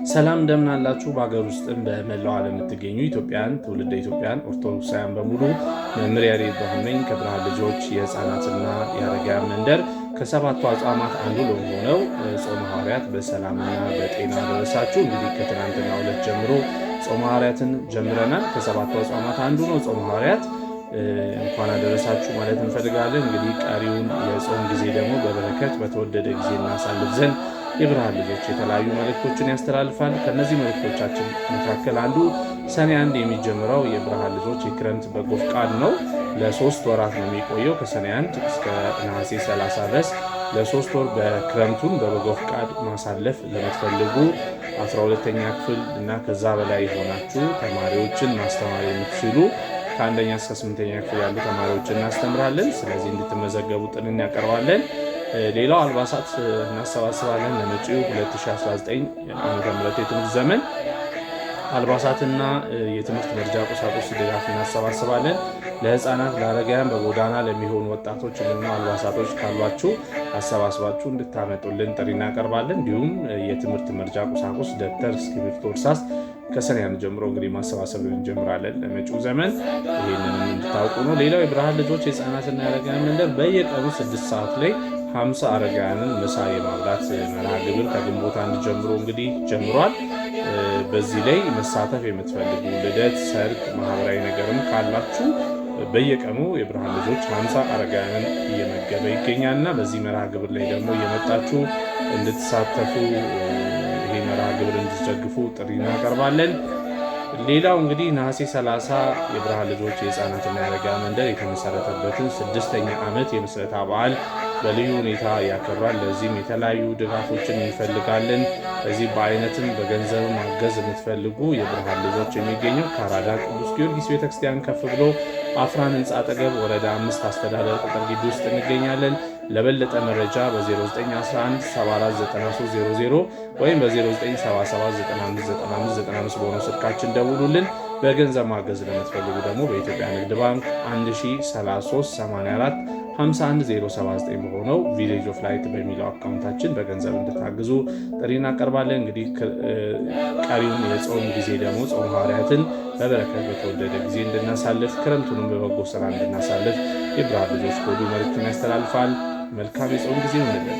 ሰላም እንደምን አላችሁ? በሀገር ውስጥም በመላው ዓለም የምትገኙ ኢትዮጵያን ትውልደ ኢትዮጵያን ኦርቶዶክሳውያን በሙሉ መምህር ያሬድ ብርሃኑ ነኝ ከብርሃን ልጆች የሕፃናትና የአረጋውያን መንደር ከሰባቱ አጽዋማት አንዱ ለሆነው ጾመ ሐዋርያት በሰላምና በጤና ደረሳችሁ። እንግዲህ ከትናንትና ዕለት ጀምሮ ጾመ ሐዋርያትን ጀምረናል። ከሰባቱ አጽዋማት አንዱ ነው ጾመ ሐዋርያት። እንኳን አደረሳችሁ ማለት እንፈልጋለን። እንግዲህ ቀሪውን የጾም ጊዜ ደግሞ በበረከት በተወደደ ጊዜ እናሳልፍ ዘንድ የብርሃን ልጆች የተለያዩ መልእክቶችን ያስተላልፋል። ከነዚህ መልእክቶቻችን መካከል አንዱ ሰኔ 1 የሚጀምረው የብርሃን ልጆች የክረምት በጎ ፍቃድ ነው። ለ3 ወራት ነው የሚቆየው። ከሰኔ 1 እስከ ነሐሴ 30 ድረስ ለ3 ወር በክረምቱን በበጎ ፍቃድ ማሳለፍ ለምትፈልጉ 12ኛ ክፍል እና ከዛ በላይ የሆናችሁ ተማሪዎችን ማስተማር የምትችሉ ከአንደኛ እስከ 8ኛ ክፍል ያሉ ተማሪዎችን እናስተምራለን። ስለዚህ እንድትመዘገቡ ጥሪ እናቀርባለን። ሌላው አልባሳት እናሰባስባለን። ለመጪው 2019 ዓ.ም የትምህርት ዘመን አልባሳትና የትምህርት መርጃ ቁሳቁስ ድጋፍ እናሰባስባለን። ለሕፃናት፣ ለአረጋውያን፣ በጎዳና ለሚሆኑ ወጣቶች እና አልባሳቶች ካሏችሁ አሰባስባችሁ እንድታመጡልን ጥሪ እናቀርባለን። እንዲሁም የትምህርት መርጃ ቁሳቁስ ደብተር፣ እስክሪብቶ፣ እርሳስ ከሰኔ 1 ጀምሮ እንግዲህ ማሰባሰብ እንጀምራለን ለመጪው ዘመን። ይህንንም እንድታውቁ ነው። ሌላው የብርሃን ልጆች የሕፃናትና የአረጋውያን መንደር በየቀኑ 6 ሰዓት ላይ 50 አረጋውያንን ምሳ የማብላት መርሃ ግብር ከግንቦት 1 ጀምሮ እንግዲህ ጀምሯል። በዚህ ላይ መሳተፍ የምትፈልጉ ልደት፣ ሰርግ፣ ማህበራዊ ነገርም ካላችሁ በየቀኑ የብርሃን ልጆች 50 አረጋውያንን እየመገበ ይገኛልና በዚህ መርሃ ግብር ላይ ደግሞ እየመጣችሁ እንድትሳተፉ ይሄ መርሃ ግብር እንድትደግፉ ጥሪ እናቀርባለን። ሌላው እንግዲህ ነሐሴ 30 የብርሃን ልጆች የሕፃናትና የአረጋውያን መንደር የተመሰረተበትን 6ኛ ዓመት የምስረታ በዓል በልዩ ሁኔታ ያከብራል። ለዚህም የተለያዩ ድጋፎችን እንፈልጋለን። በዚህ በአይነትም በገንዘብ ማገዝ የምትፈልጉ የብርሃን ልጆች የሚገኘው ከአራዳ ቅዱስ ጊዮርጊስ ቤተክርስቲያን ከፍ ብሎ አፍራን ህንፃ አጠገብ ወረዳ 5 አስተዳደር ቅጥር ግቢ ውስጥ እንገኛለን። ለበለጠ መረጃ በ0911 749300 ወይም በ0977959595 በሆነው ስልካችን ደውሉልን። በገንዘብ ማገዝ ለምትፈልጉ ደግሞ በኢትዮጵያ ንግድ ባንክ 103384 51079 በሆነው ቪሌጅ ኦፍ ላይት በሚለው አካውንታችን በገንዘብ እንድታግዙ ጥሪ እናቀርባለን። እንግዲህ ቀሪውን የጾም ጊዜ ደግሞ ጾመ ሐዋርያትን በበረከት በተወደደ ጊዜ እንድናሳልፍ፣ ክረምቱንም በበጎ ስራ እንድናሳልፍ የብርሃን ልጆች ኮዱ መልእክቱን ያስተላልፋል። መልካም የጾም ጊዜ ይሁንልን።